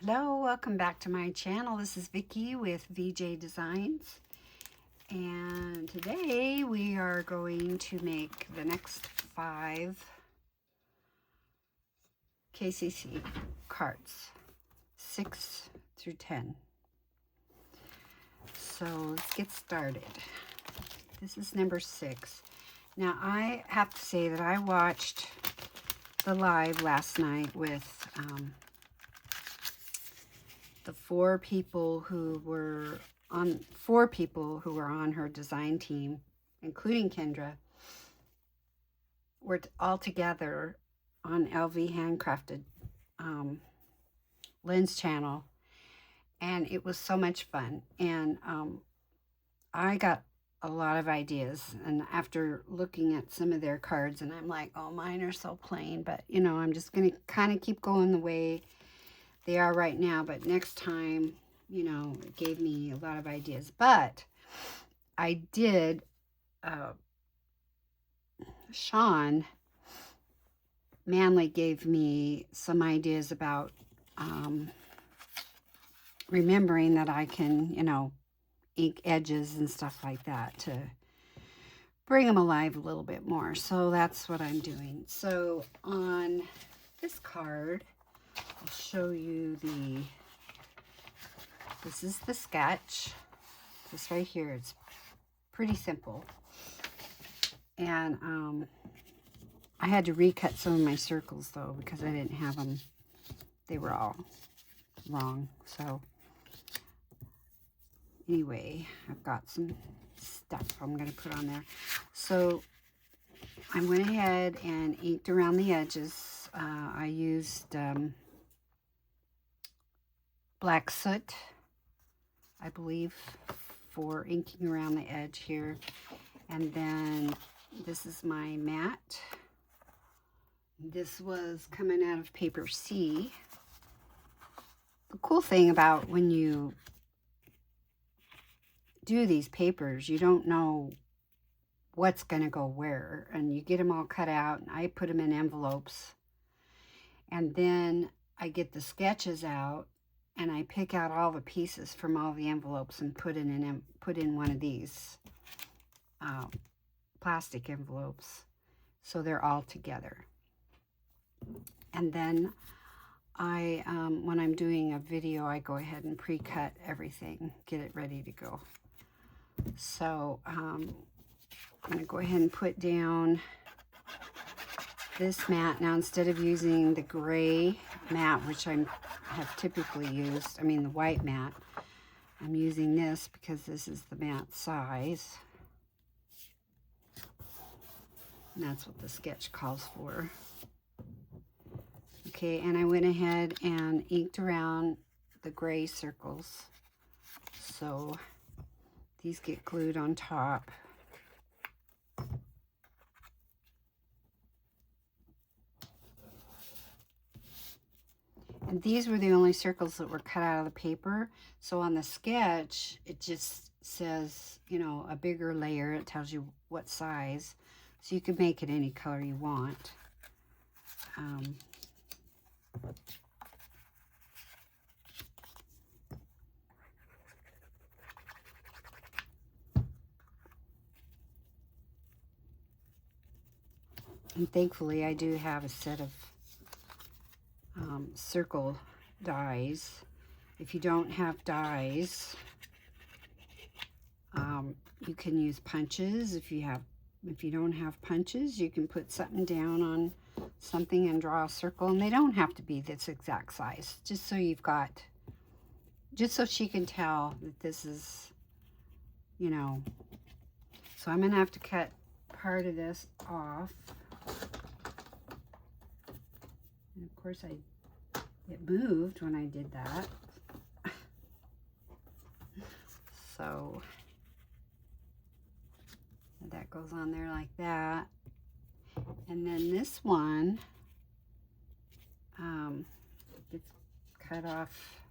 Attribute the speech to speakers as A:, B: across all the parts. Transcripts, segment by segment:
A: Hello, welcome back to my channel. This is Vickie with VJ Designs, and today we are going to make the next 5 KCC cards, 6 through 10. So let's get started. This is number 6. Now I have to say that I watched the live last night with the 4 people who were on her design team, including Kendra, were all together on LV Handcrafted Lynn's channel, and it was so much fun. And I got a lot of ideas, and after looking at some of their cards, and I'm like, oh, mine are so plain, but you know, I'm just gonna kind of keep going the way they are right now, but next time, you know, it gave me a lot of ideas. But I did, Sean Manley gave me some ideas about remembering that I can, you know, ink edges and stuff like that to bring them alive a little bit more. So that's what I'm doing. So on this card, I'll show you this is the sketch. This right here, it's pretty simple. And I had to recut some of my circles though, because I didn't have them. They were all wrong. So anyway, I've got some stuff I'm going to put on there. So I went ahead and inked around the edges. I used black soot, I believe, for inking around the edge here. And then this is my mat. This was coming out of paper C. The cool thing about when you do these papers, you don't know what's going to go where, and you get them all cut out, and I put them in envelopes, and then I get the sketches out and I pick out all the pieces from all the envelopes and put in one of these plastic envelopes, so they're all together. And then I when I'm doing a video, I go ahead and pre-cut everything, get it ready to go. So I'm going to go ahead and put down this mat. Now, instead of using the gray mat, which I have typically used, I mean the white mat, I'm using this because this is the mat size. And that's what the sketch calls for. Okay, and I went ahead and inked around the gray circles. So these get glued on top. And these were the only circles that were cut out of the paper. So on the sketch, it just says, you know, a bigger layer. It tells you what size. So you can make it any color you want. And thankfully, I do have a set of circle dies. If you don't have dies, you can use punches. If you don't have punches, you can put something down on something and draw a circle. And they don't have to be this exact size, just so you've got, just so she can tell that this is, you know. So I'm gonna have to cut part of this off. And of course it moved when I did that. So that goes on there like that. And then this one gets cut off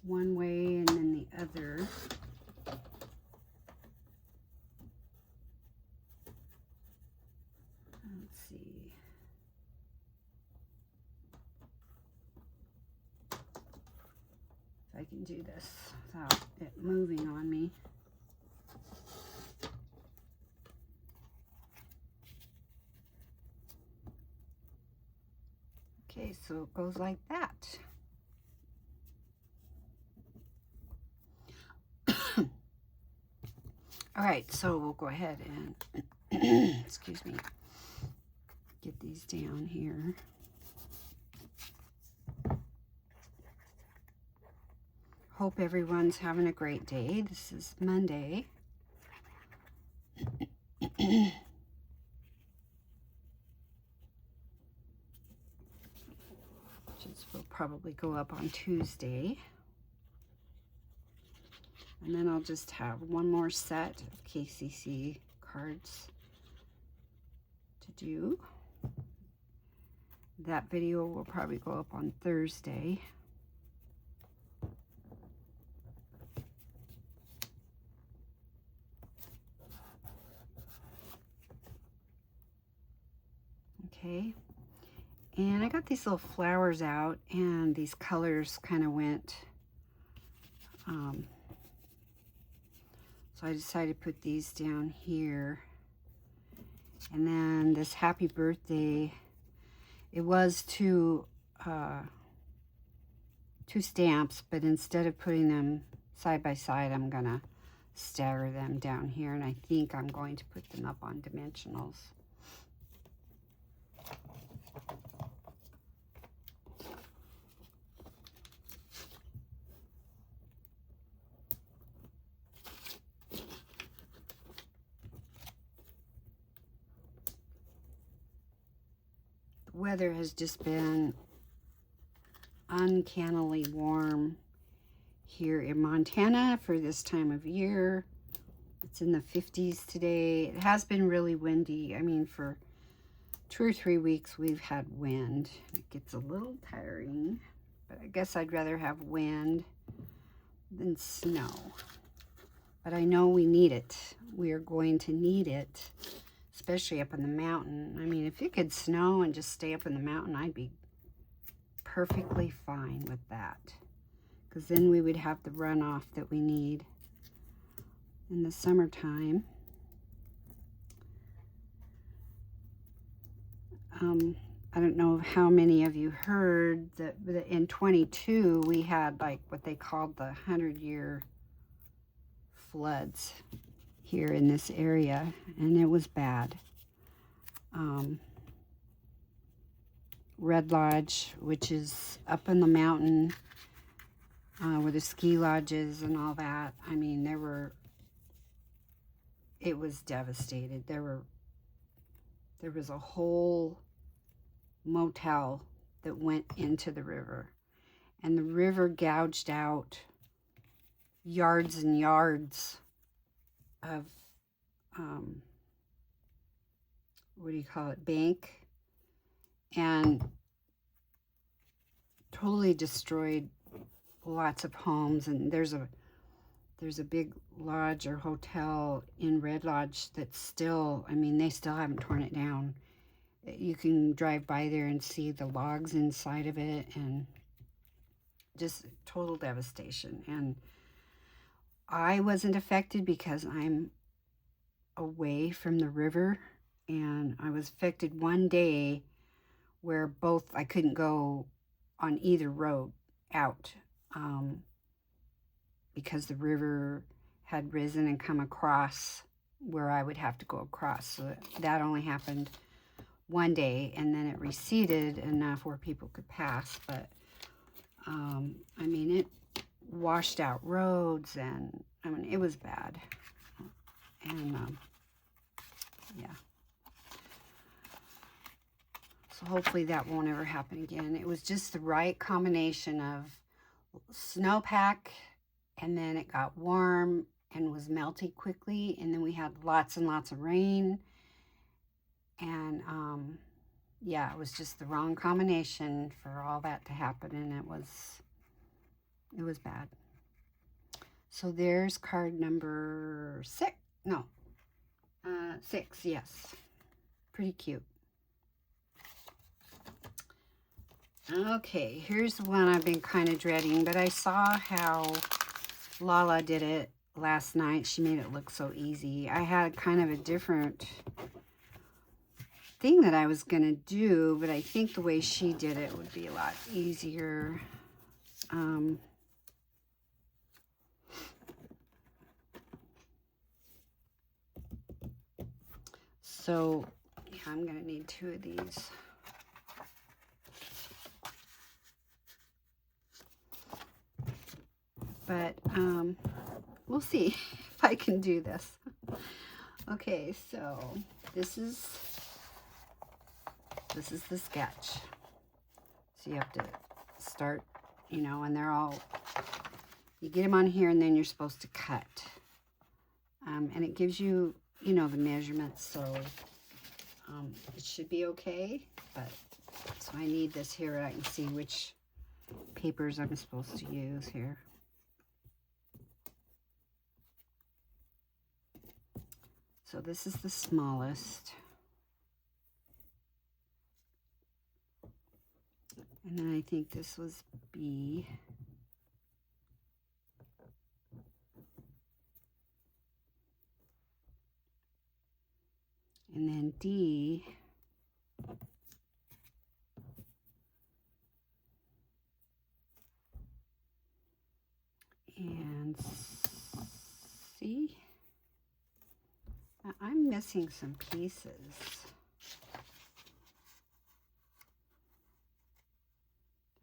A: one way and then the other. Let's see. I can do this without it moving on me. Okay, so it goes like that. All right, so we'll go ahead and, excuse me, get these down here. Hope everyone's having a great day. This is Monday. Which will probably go up on Tuesday. And then I'll just have one more set of KCC cards to do. That video will probably go up on Thursday. Okay, and I got these little flowers out, and these colors kind of went, so I decided to put these down here. And then this happy birthday, it was two stamps, but instead of putting them side by side, I'm gonna stagger them down here, and I think I'm going to put them up on dimensionals. The weather has just been uncannily warm here in Montana for this time of year. It's in the 50s today. It has been really windy. I mean, for 2 or 3 weeks we've had wind. It gets a little tiring, but I guess I'd rather have wind than snow. But I know we need it. We are going to need it, especially up in the mountain. I mean, if it could snow and just stay up in the mountain, I'd be perfectly fine with that, because then we would have the runoff that we need in the summertime. I don't know how many of you heard that in 22 we had like what they called the 100-year floods here in this area, and it was bad. Red Lodge, which is up in the mountain where the ski lodges and all that, I mean, it was devastated. There was a whole motel that went into the river, and the river gouged out yards and yards of what do you call it, bank, and totally destroyed lots of homes. And there's a big lodge or hotel in Red Lodge that's still, I mean, they still haven't torn it down. You can drive by there and see the logs inside of it, and just total devastation. And I wasn't affected because I'm away from the river, and I was affected one day where I couldn't go on either road out because the river had risen and come across where I would have to go across. So that only happened one day, and then it receded enough where people could pass. But I mean, it washed out roads, and I mean, it was bad. And yeah, so hopefully that won't ever happen again. It was just the right combination of snowpack, and then it got warm and was melty quickly, and then we had lots and lots of rain. And yeah, it was just the wrong combination for all that to happen, and it was bad. So there's card number 6. No, 6, yes. Pretty cute. Okay, here's one I've been kind of dreading, but I saw how Lala did it last night. She made it look so easy. I had kind of a different thing that I was going to do, but I think the way she did it would be a lot easier. So, yeah, I'm going to need 2 of these. But we'll see if I can do this. Okay, so this is the sketch. So you have to start, you know, and they're all, you get them on here and then you're supposed to cut. And it gives you, you know, the measurements, so it should be okay. But so I need this here and I can see which papers I'm supposed to use here. So this is the smallest. And then I think this was B. And then D. And C. I'm missing some pieces.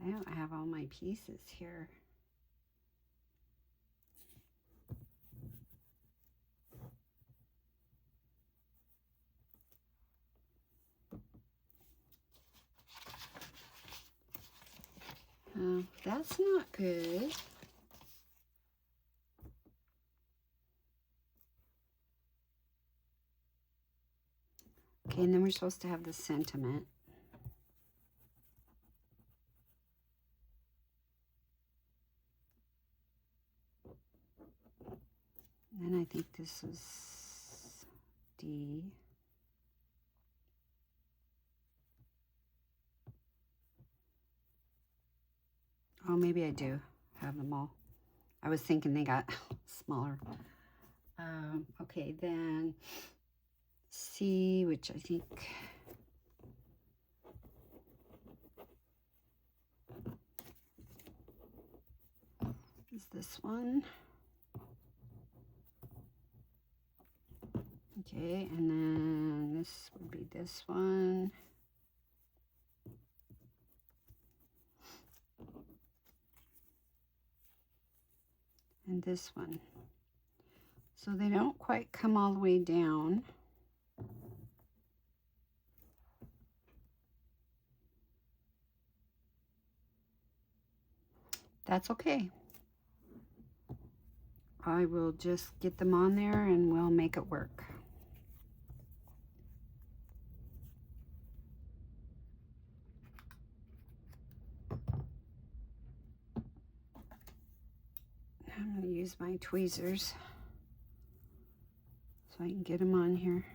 A: I don't have all my pieces here. That's not good. Okay, and then we're supposed to have the sentiment. And then I think this is D. Oh, maybe I do have them all. I was thinking they got smaller. Okay, then C, which I think is this one. Okay, and then this would be this one. And this one. So they don't quite come all the way down. That's okay. I will just get them on there and we'll make it work. I'm going to use my tweezers so I can get them on here.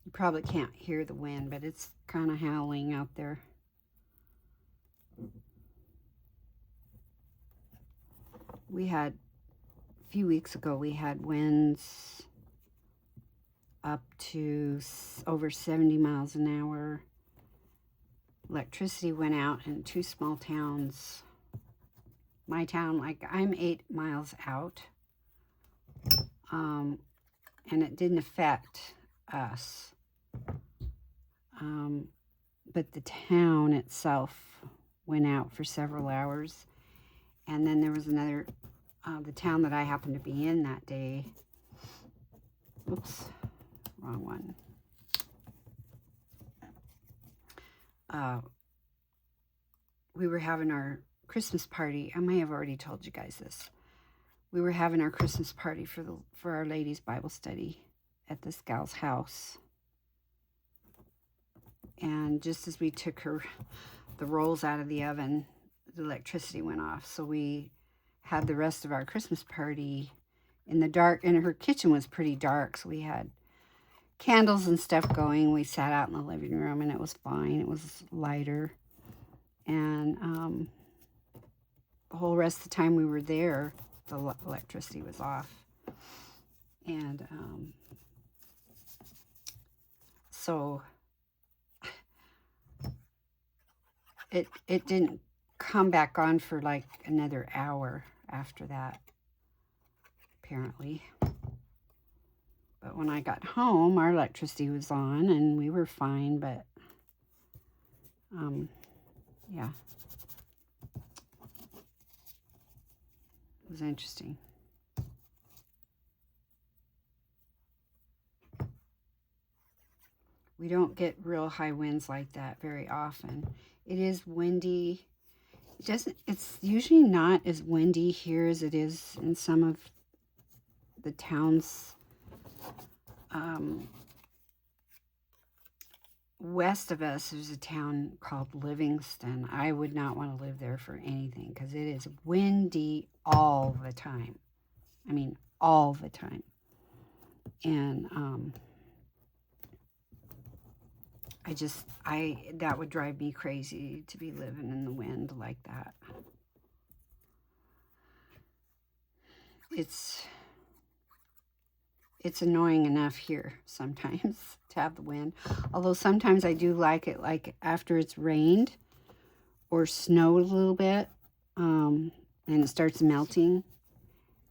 A: You probably can't hear the wind, but it's kind of howling out there. We had, a few weeks ago, we had winds up to over 70 miles an hour. Electricity went out in 2 small towns. My town, like, I'm 8 miles out. And it didn't affect us. But the town itself went out for several hours. And then there was another, the town that I happened to be in that day. Oops, wrong one. We were having our Christmas party. I may have already told you guys this. We were having our Christmas party for our ladies' Bible study at this gal's house. And just as we took the rolls out of the oven, the electricity went off. So we had the rest of our Christmas party in the dark, and her kitchen was pretty dark, so we had candles and stuff going. We sat out in the living room, and it was fine. It was lighter, and the whole rest of the time we were there, the electricity was off, and so it didn't come back on for like another hour after that, apparently. But when I got home, our electricity was on and we were fine, but yeah, it was interesting. We don't get real high winds like that very often. It is windy. It's usually not as windy here as it is in some of the towns west of us. There's a town called Livingston. I would not want to live there for anything because it is windy all the time. I mean, all the time. And that would drive me crazy to be living in the wind like that. It's annoying enough here sometimes to have the wind. Although sometimes I do like it, like after it's rained or snowed a little bit, and it starts melting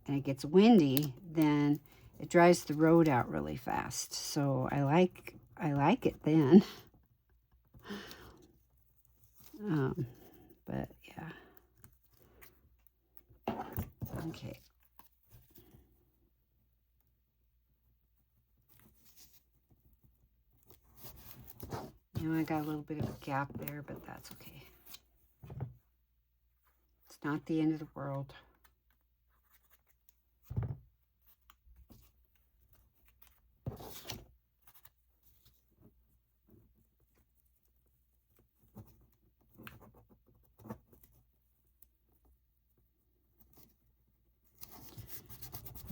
A: and it gets windy, then it dries the road out really fast. So I like it then. But yeah. Okay. I got a little bit of a gap there, but that's okay. It's not the end of the world.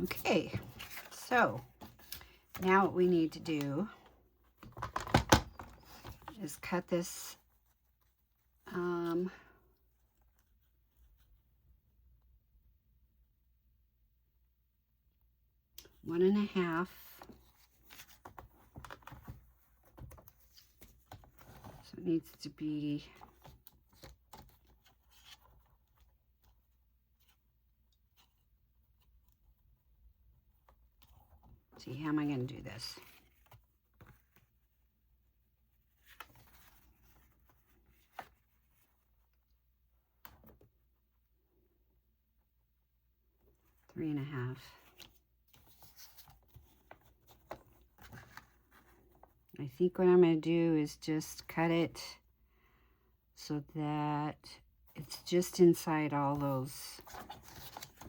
A: Okay, so now what we need to do is cut this 1.5. So it needs to be see, how am I going to do this? Three and a half. I think what I'm going to do is just cut it so that it's just inside all those,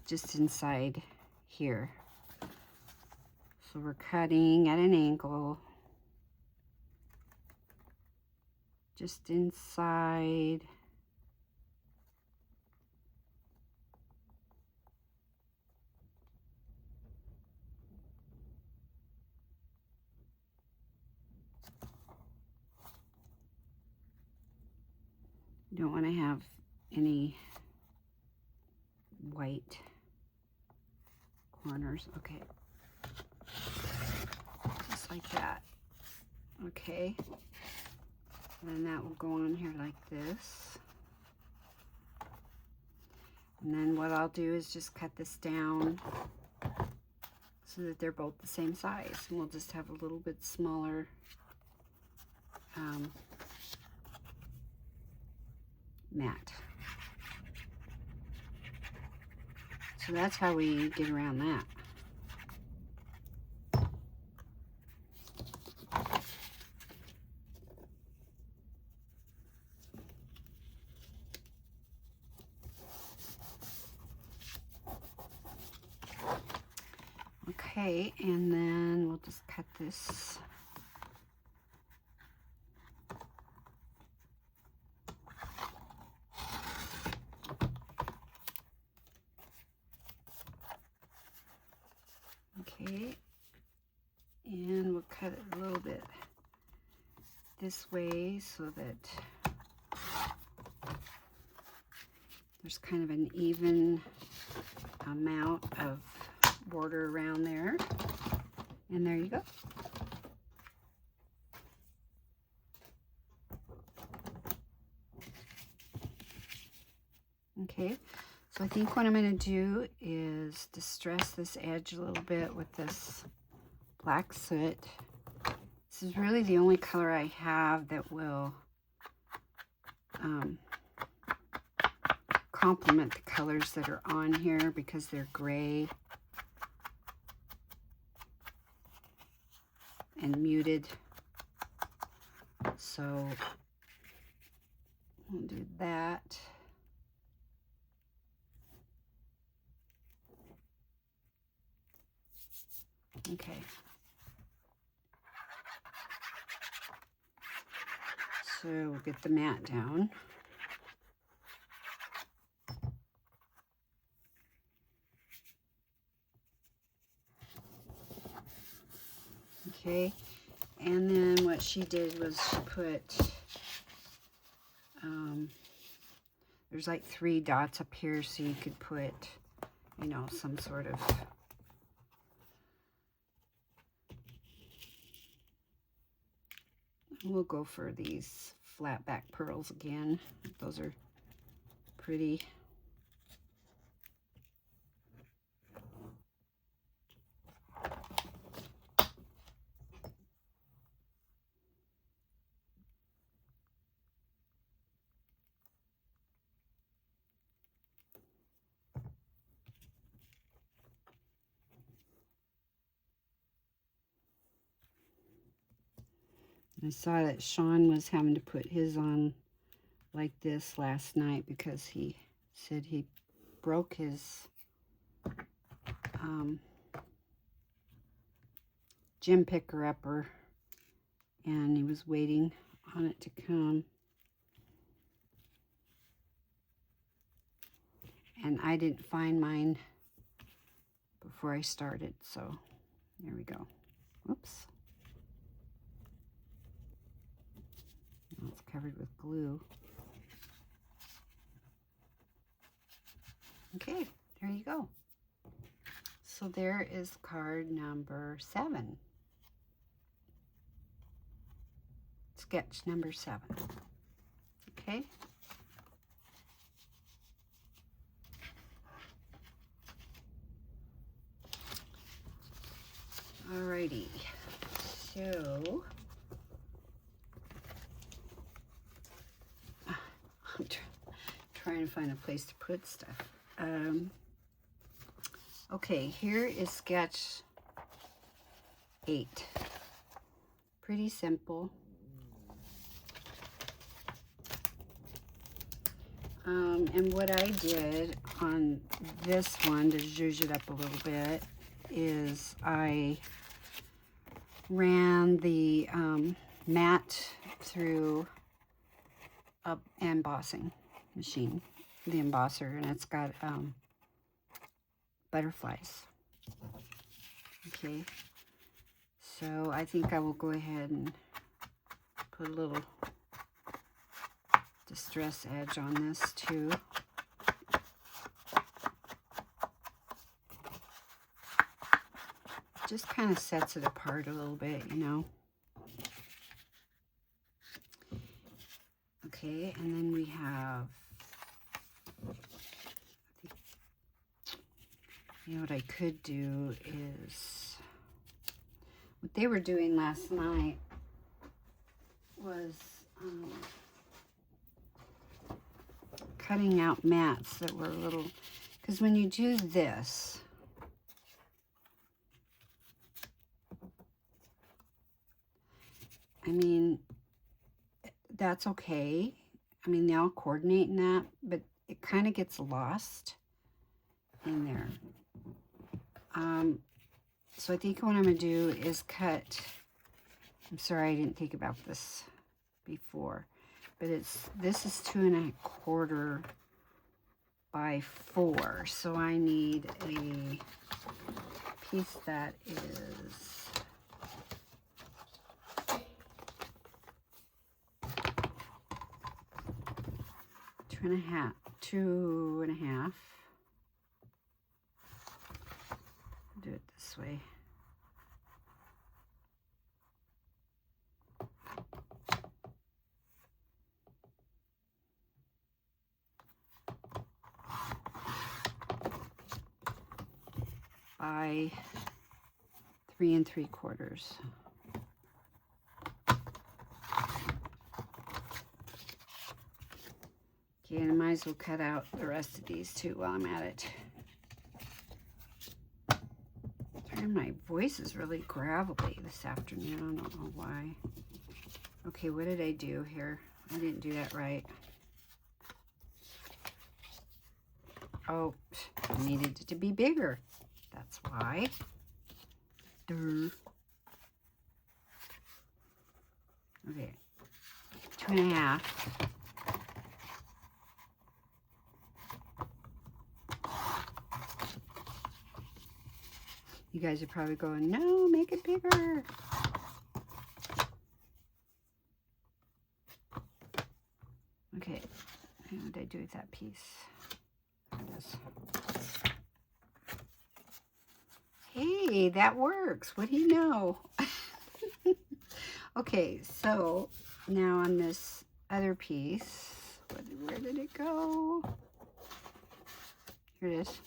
A: just inside here. So we're cutting at an angle, just inside. You don't want to have any white corners. Okay. Just like that. Okay. And then that will go on here like this. And then what I'll do is just cut this down so that they're both the same size. And we'll just have a little bit smaller mat. So that's how we get around that. Okay, and then we'll just cut this. Okay, and we'll cut it a little bit this way so that there's kind of an even amount of border around there. And there you go. Okay, so I think what I'm going to do is distress this edge a little bit with this black soot. This is really the only color I have that will complement the colors that are on here because they're gray and muted. So we'll do that. Okay. So we'll get the mat down. Okay, and then what she did was she put, there's like 3 dots up here, so you could put, you know, some sort of we'll go for these flat back pearls again. Those are pretty. I saw that Sean was having to put his on like this last night because he said he broke his gym picker upper and he was waiting on it to come. And I didn't find mine before I started, so there we go. Whoops. Now it's covered with glue. Okay, there you go. So there is card number 7. Sketch number 7. Okay. Alrighty. So I'm trying to find a place to put stuff. Okay, here is sketch 8. Pretty simple. And what I did on this one to zhuzh it up a little bit is I ran the mat through a embossing machine, the embosser, and it's got butterflies. Okay, so I think I will go ahead and put a little distress edge on this too. Just kind of sets it apart a little bit, you know. Okay, and then we have, you know, what I could do is, what they were doing last night was cutting out mats that were a little, because when you do this, I mean, that's okay. I mean, they all coordinate in that, but it kind of gets lost in there. So I think what I'm going to do is cut, I'm sorry I didn't think about this before, but this is 2¼ by 4, so I need a piece that is 2.5. Do it this way. By 3 3/4. Okay, and I might as well cut out the rest of these too while I'm at it. Sorry, my voice is really gravelly this afternoon. I don't know why. Okay, what did I do here? I didn't do that right. Oh, I needed it to be bigger. That's why. Durr. Okay, 2.5. You guys are probably going, no, make it bigger. Okay, what did I do with that piece? There it is. Hey, that works. What do you know? Okay, so now on this other piece, where did it go? Here it is.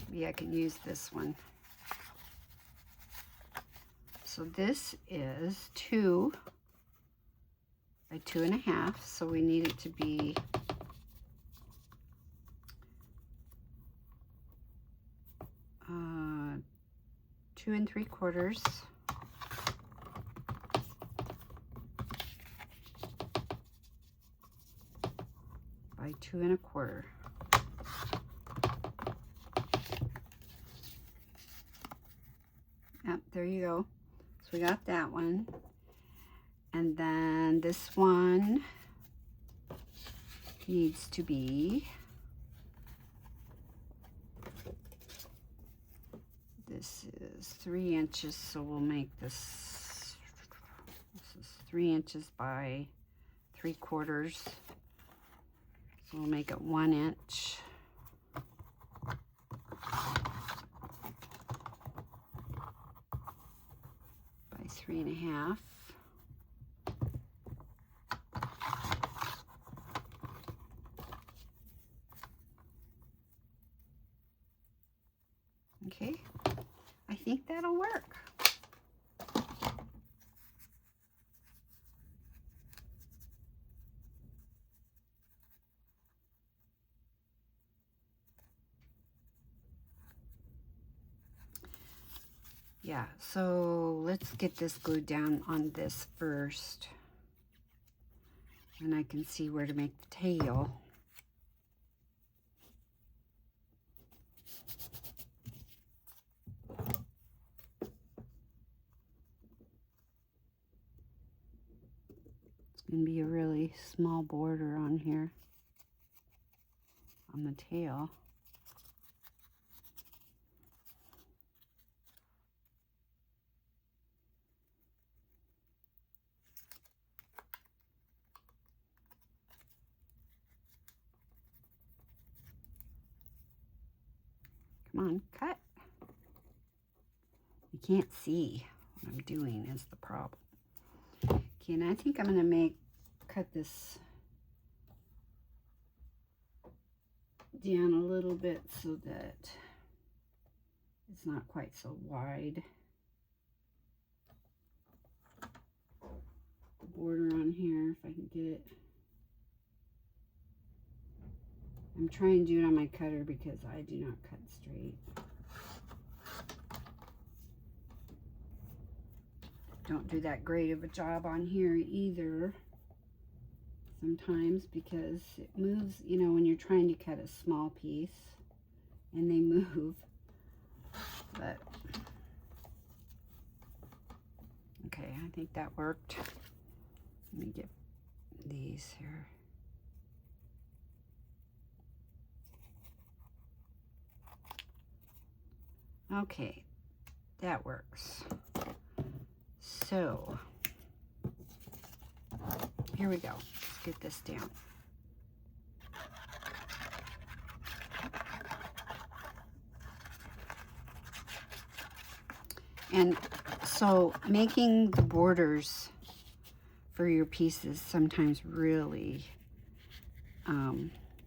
A: Maybe I can use this one. So this is 2 by 2.5, so we need it to be 2 3/4 by 2 1/4. Yep, there you go. So we got that one. And then this one needs to be, this is 3 inches, so we'll make this is 3 inches by 3/4. So we'll make it 1 inch. By 3.5. Okay, I think that'll work. Yeah, so let's get this glued down on this first. And I can see where to make the tail. It's going to be a really small border on here, on the tail. Come on, cut. You can't see what I'm doing is the problem. Okay, and I think I'm going to cut this down a little bit so that it's not quite so wide. The border on here, if I can get it. I'm trying to do it on my cutter because I do not cut straight. Don't do that great of a job on here either sometimes because it moves, you know, when you're trying to cut a small piece and they move. But okay, I think that worked. Let me get these here. Okay, that works. So here we go. Let's get this down. And so making the borders for your pieces sometimes really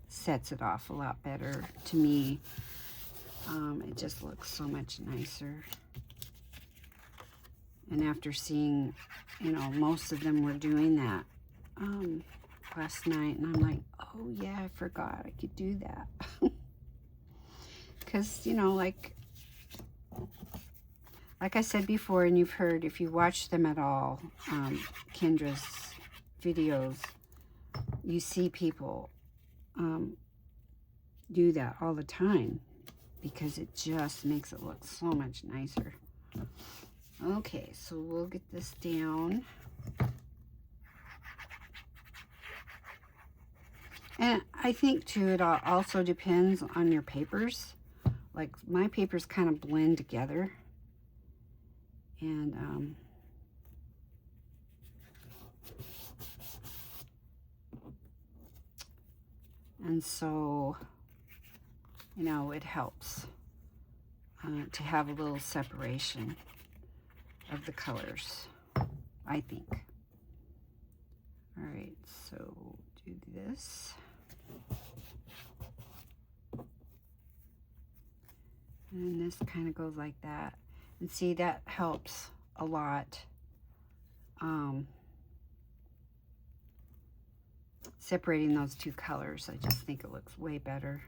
A: sets it off a lot better. To me, it just looks so much nicer. And after seeing, you know, most of them were doing that last night, and I'm like, oh yeah, I forgot I could do that. Because, you know, like I said before, and you've heard, if you watch them at all, Kendra's videos, you see people do that all the time because it just makes it look so much nicer. Okay, so we'll get this down. And I think too, it also depends on your papers. Like my papers kind of blend together. And so, you know, it helps to have a little separation of the colors, I think. All right, so do this. And this kind of goes like that. And see, that helps a lot. Separating those two colors, I just think it looks way better.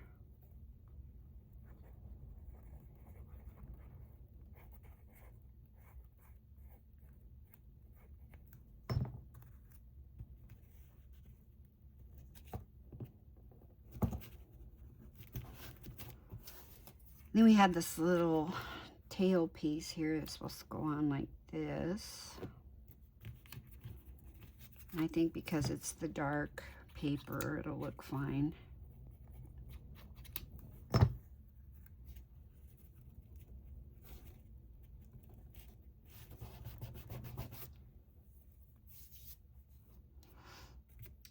A: Then we had this little tail piece here. It's supposed to go on like this. And I think because it's the dark paper, it'll look fine.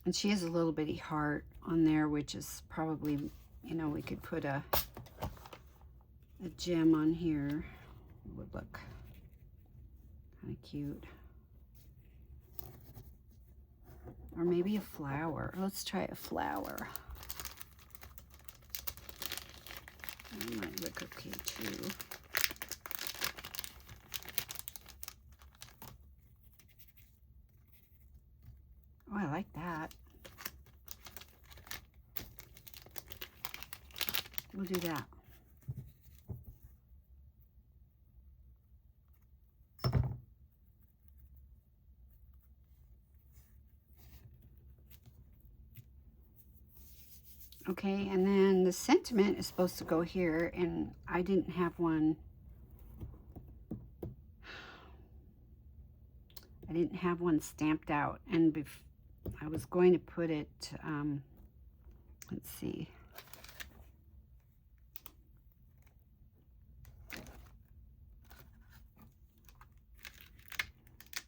A: And she has a little bitty heart on there, which is probably, you know, we could put a gem on here. It would look kind of cute. Or maybe a flower. Let's try a flower. That might look okay too. Oh, I like that. We'll do that. Okay, and then the sentiment is supposed to go here, and I didn't have one. I didn't have one stamped out, and I was going to put it, let's see.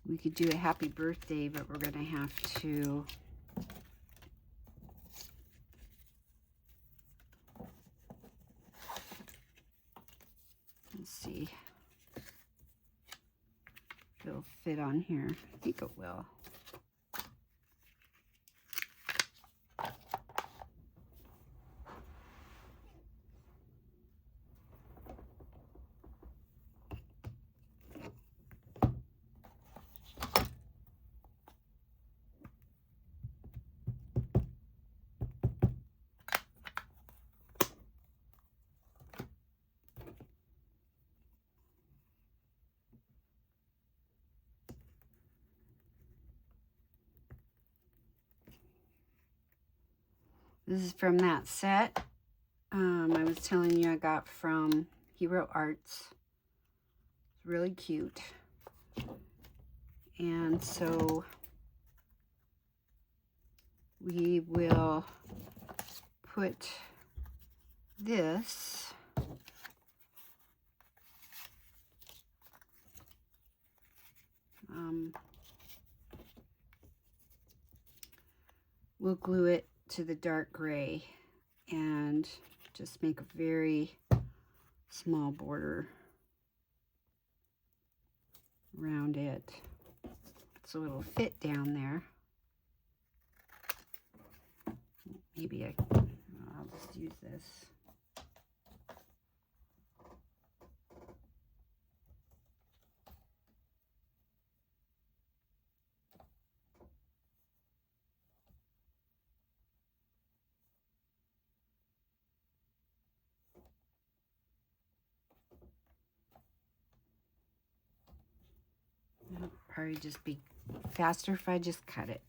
A: We could do a happy birthday, but we're going to have to let's see if it'll fit on here. I think it will. This is from that set I was telling you I got from Hero Arts. It's really cute. And so we will put this we'll glue it to the dark gray and just make a very small border around it so it'll fit down there. Maybe I'll just use this. It'll probably just be faster if I just cut it.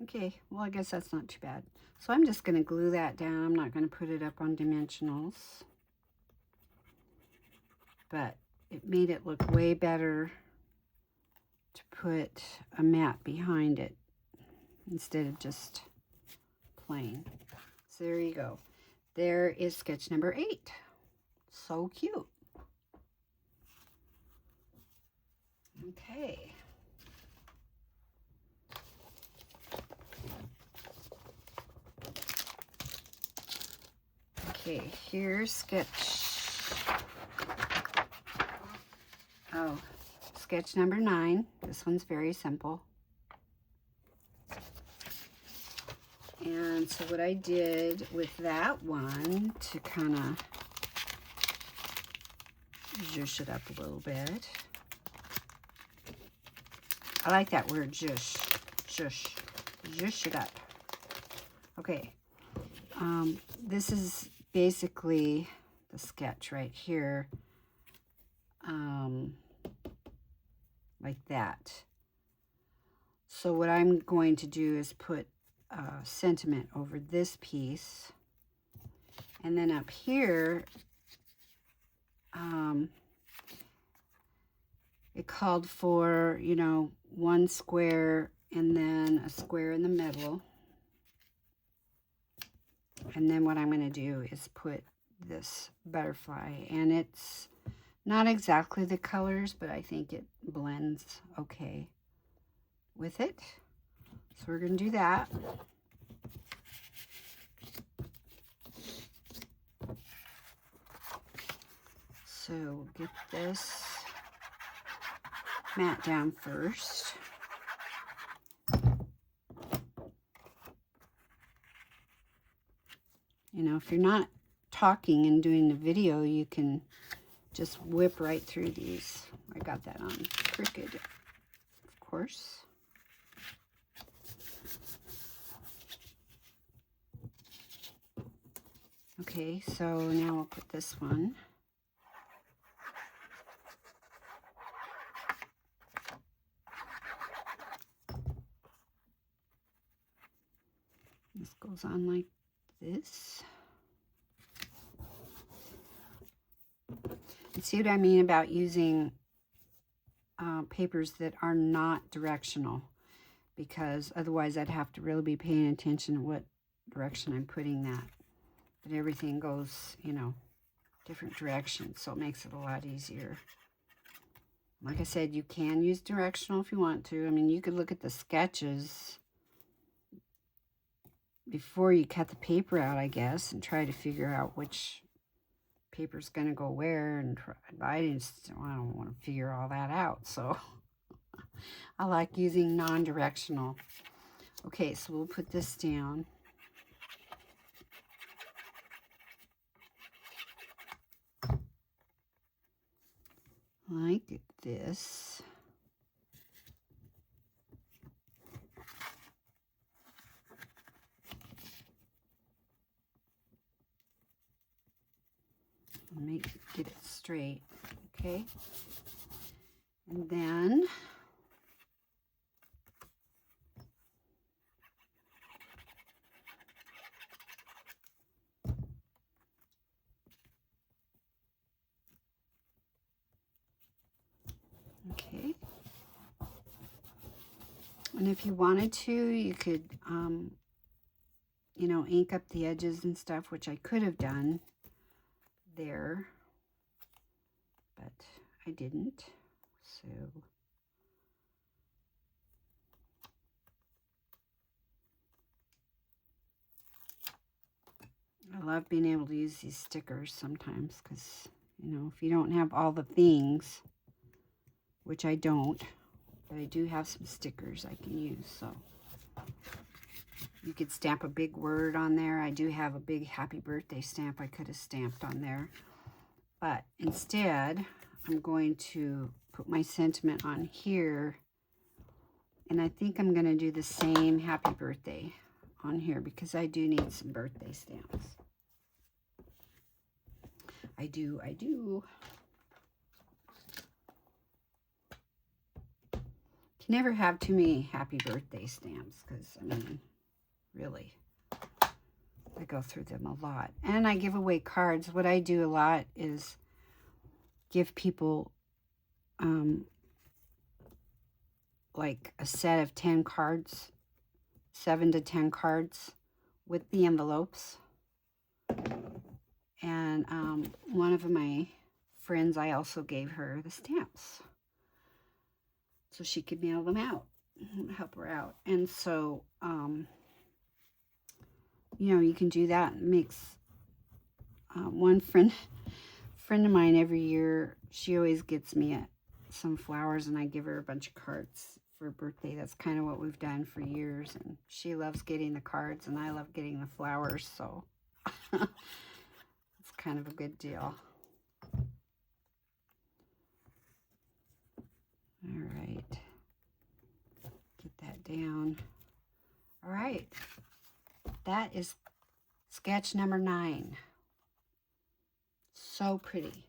A: Okay, well, I guess that's not too bad. So I'm just going to glue that down. I'm not going to put it up on dimensionals. But it made it look way better to put a mat behind it instead of just plain. So there you go. There is sketch number 8. So cute. Okay. Okay, here's sketch number 9. This one's very simple. And so what I did with that one to kind of zhuzh it up a little bit. I like that word, zhuzh, zhuzh, zhuzh it up. Okay, this is basically the sketch right here, like that. So what I'm going to do is put sentiment over this piece, and then up here it called for, you know, one square and then a square in the middle, and then what I'm going to do is put this butterfly, and it's not exactly the colors, but I think it blends okay with it. So we're going to do that. So get this mat down first. You know, if you're not talking and doing the video, you can just whip right through these. I got that on crooked, of course. Okay, so now I'll put this one. This goes on like this. And see what I mean about using papers that are not directional, because otherwise I'd have to really be paying attention to what direction I'm putting that. But everything goes, you know, different directions, so it makes it a lot easier. Like I said, you can use directional if you want to. I mean, you could look at the sketches before you cut the paper out, I guess, and try to figure out which paper's going to go where, and I don't want to figure all that out, so I like using non-directional. Okay, so we'll put this down. Like this. Get it straight, okay? And then okay. And if you wanted to, you could you know, ink up the edges and stuff, which I could have done there, but I didn't. So I love being able to use these stickers sometimes because, you know, if you don't have all the things, which I don't, but I do have some stickers I can use. So you could stamp a big word on there. I do have a big happy birthday stamp I could have stamped on there. But instead, I'm going to put my sentiment on here. And I think I'm going to do the same happy birthday on here because I do need some birthday stamps. I do. You never have too many happy birthday stamps because, I mean, really, I go through them a lot. And I give away cards. What I do a lot is give people like a set of 10 cards, 7 to 10 cards with the envelopes. And one of my friends, I also gave her the stamps so she could mail them out, help her out. And so, you know, you can do that. It makes one friend of mine every year, she always gets me some flowers and I give her a bunch of cards for her birthday. That's kind of what we've done for years. And she loves getting the cards and I love getting the flowers. So it's kind of a good deal. All right. Get that down. All right. That is sketch number 9. So pretty.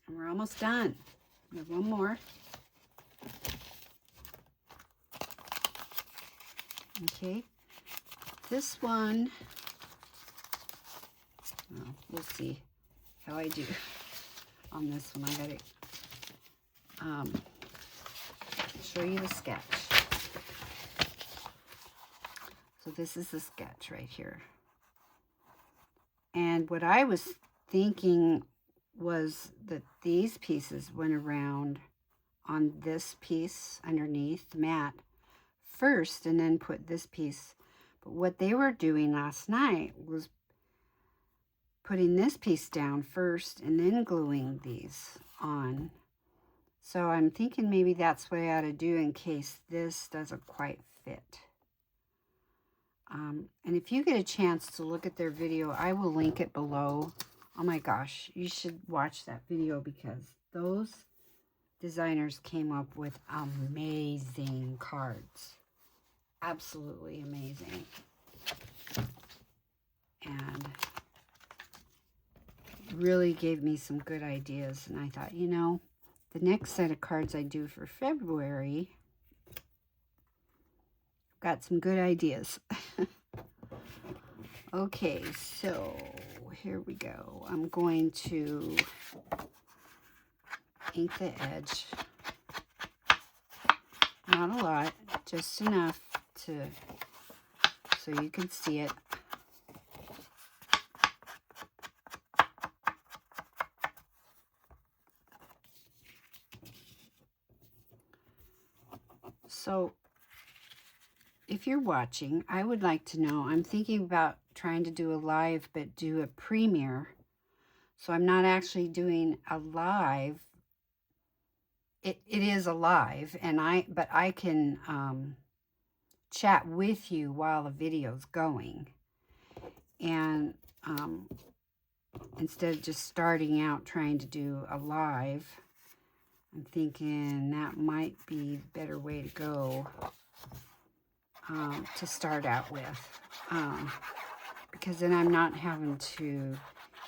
A: And we're almost done. We have one more. Okay. This one, well, we'll see how I do on this one. I gotta show you the sketch. So this is the sketch right here. And what I was thinking was that these pieces went around on this piece underneath the mat first and then put this piece. But what they were doing last night was putting this piece down first and then gluing these on. So I'm thinking maybe that's what I ought to do in case this doesn't quite fit. And if you get a chance to look at their video, I will link it below. Oh my gosh, you should watch that video because those designers came up with amazing cards. Absolutely amazing. And really gave me some good ideas. And I thought, you know, the next set of cards I do for February, got some good ideas. Okay, so here we go. I'm going to ink the edge. Not a lot, just enough so you can see it. So if you're watching, I would like to know, I'm thinking about trying to do a live, but do a premiere. So I'm not actually doing a live. It is a live, but I can chat with you while the video's going. And instead of just starting out trying to do a live, I'm thinking that might be the better way to go to start out with. Because then I'm not having to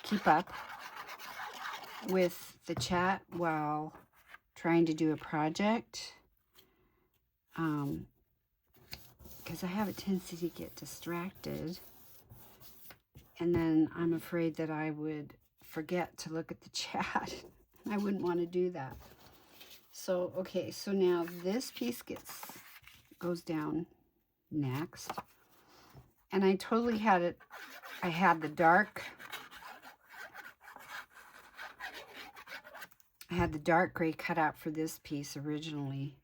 A: keep up with the chat while trying to do a project. Because I have a tendency to get distracted. And then I'm afraid that I would forget to look at the chat. I wouldn't want to do that. So, okay, so now this piece goes down next. And I totally had it. I had the dark. I had the dark gray cut out for this piece originally.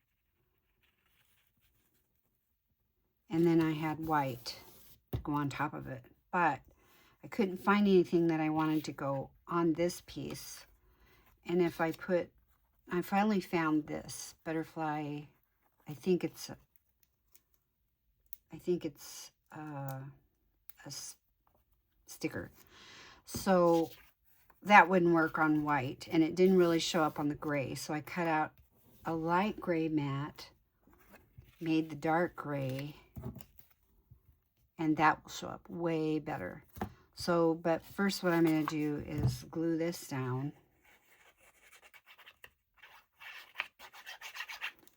A: And then I had white to go on top of it. But I couldn't find anything that I wanted to go on this piece. And if I finally found this butterfly. I think it's a sticker. So that wouldn't work on white, and it didn't really show up on the gray. So I cut out a light gray mat, made the dark gray, and that will show up way better. So, but first what I'm going to do is glue this down.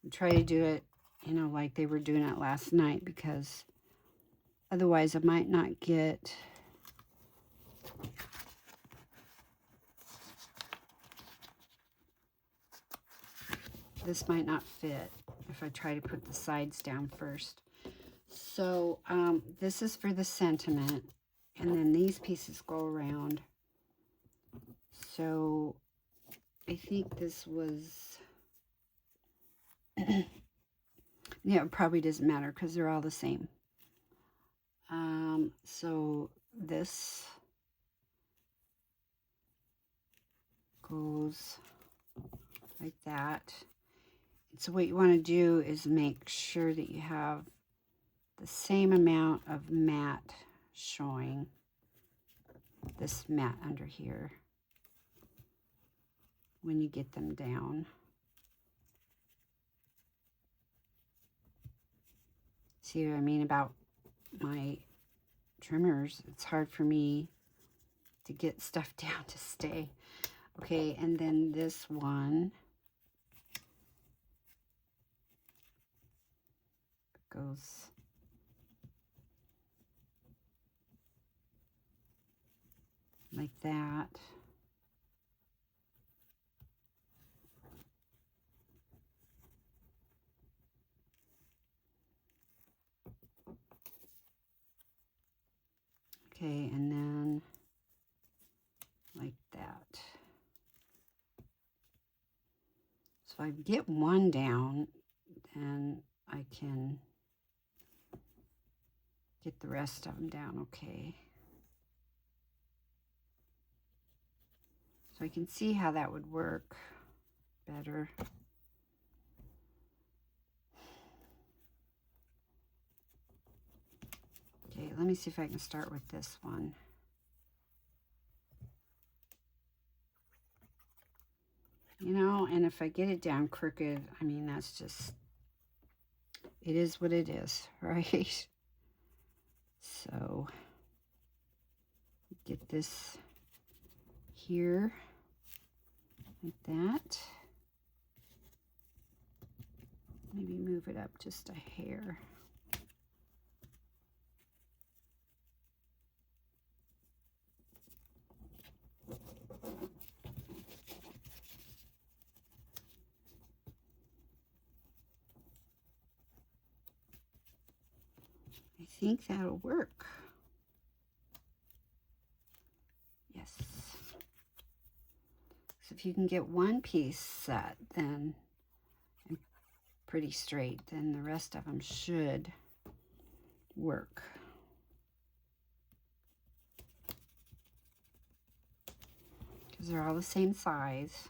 A: And try to do it, you know, like they were doing it last night, because otherwise I might not get this might not fit if I try to put the sides down first. So this is for the sentiment, and then these pieces go around. So I think this was, yeah, it probably doesn't matter because they're all the same. So this goes like that. So what you want to do is make sure that you have the same amount of mat showing, this mat under here, when you get them down. See what I mean about my trimmers? It's hard for me to get stuff down to stay. Okay, and then this one goes like that. Okay, and then like that. So if I get one down, then I can get the rest of them down okay. So I can see how that would work better. Okay, let me see if I can start with this one. You know, and if I get it down crooked, I mean, that's just, it is what it is, right? So, get this here, like that. Maybe move it up just a hair. I think that'll work. Yes. So if you can get one piece set, then and pretty straight, then the rest of them should work. Because they're all the same size.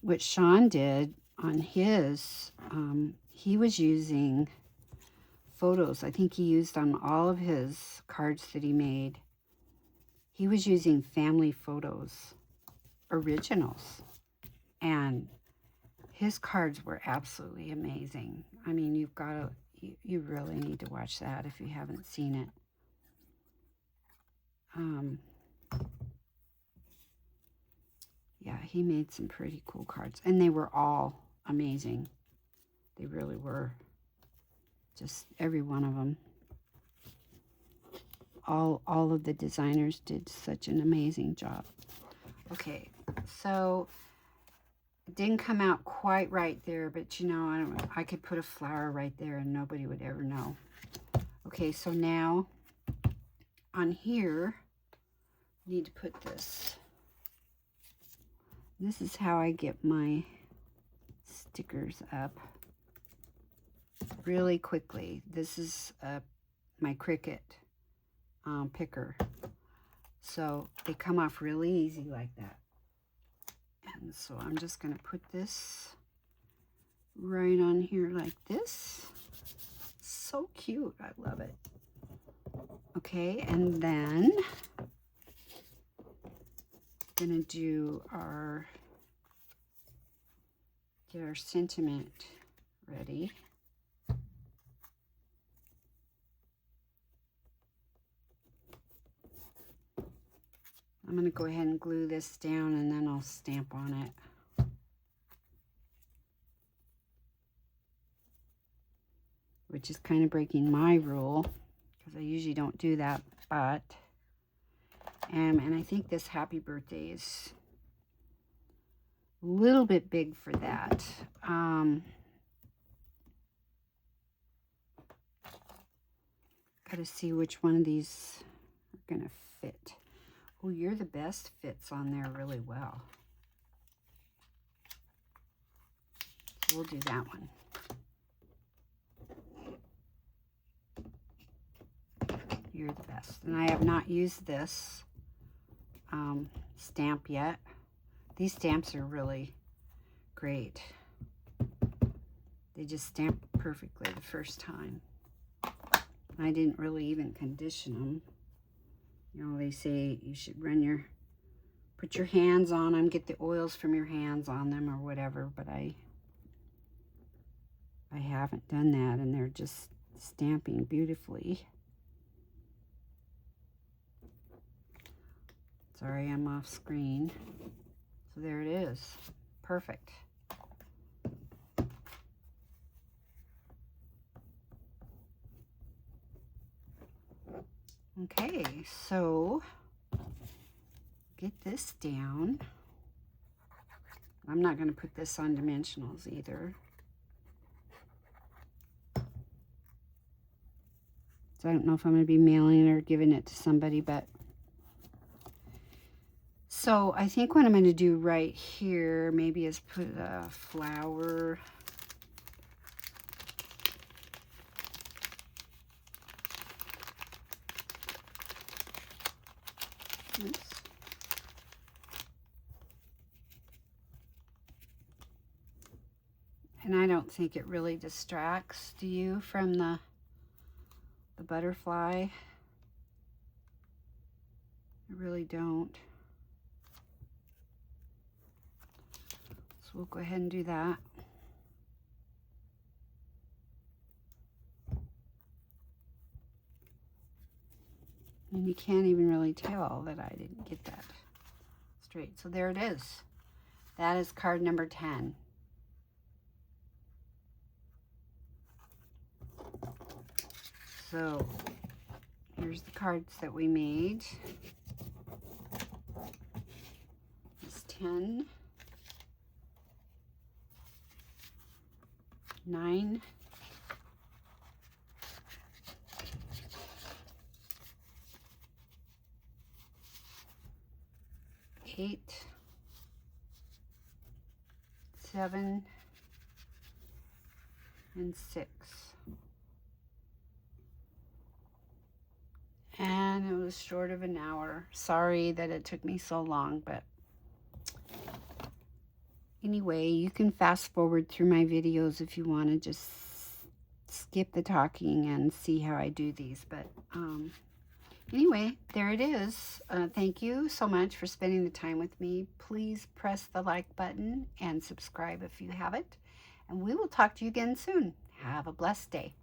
A: What Sean did on his, he was using photos. I think he used on all of his cards that he made. He was using family photos, originals. And his cards were absolutely amazing. I mean, you've got to, you really need to watch that if you haven't seen it. Yeah, he made some pretty cool cards, and they were all amazing. They really were. Just every one of them. all of the designers did such an amazing job. Okay, so it didn't come out quite right there, but you know, I could put a flower right there and nobody would ever know. Okay, so now on here, I need to put this. This is how I get my stickers up really quickly. This is my Cricut picker. So they come off really easy like that. And so I'm just going to put this right on here like this. So cute. I love it. Okay, and then I'm going to do get our sentiment ready. I'm going to go ahead and glue this down and then I'll stamp on it. Which is kind of breaking my rule because I usually don't do that, but and I think this happy birthday is a little bit big for that. Got to see which one of these are going to fit. Oh, You're the Best fits on there really well. We'll do that one. You're the Best. And I have not used this stamp yet. These stamps are really great. They just stamp perfectly the first time. I didn't really even condition them. You know, they say you should put your hands on them, get the oils from your hands on them or whatever, but I haven't done that, and they're just stamping beautifully. Sorry, I'm off screen. So there it is. Perfect. Okay, so get this down. I'm not going to put this on dimensionals either. So I don't know if I'm going to be mailing it or giving it to somebody, but so I think what I'm going to do right here maybe is put a flower. Oops. And I don't think it really distracts, do you, from the butterfly? I really don't. So we'll go ahead and do that. And you can't even really tell that I didn't get that straight. So there it is. That is card number 10. So here's the cards that we made. It's 10, 9, 8, 7, and 6. And it was short of an hour. Sorry that it took me so long, but anyway, you can fast forward through my videos if you want to just skip the talking and see how I do these. But anyway, there it is. Thank you so much for spending the time with me. Please press the like button and subscribe if you haven't. And we will talk to you again soon. Have a blessed day.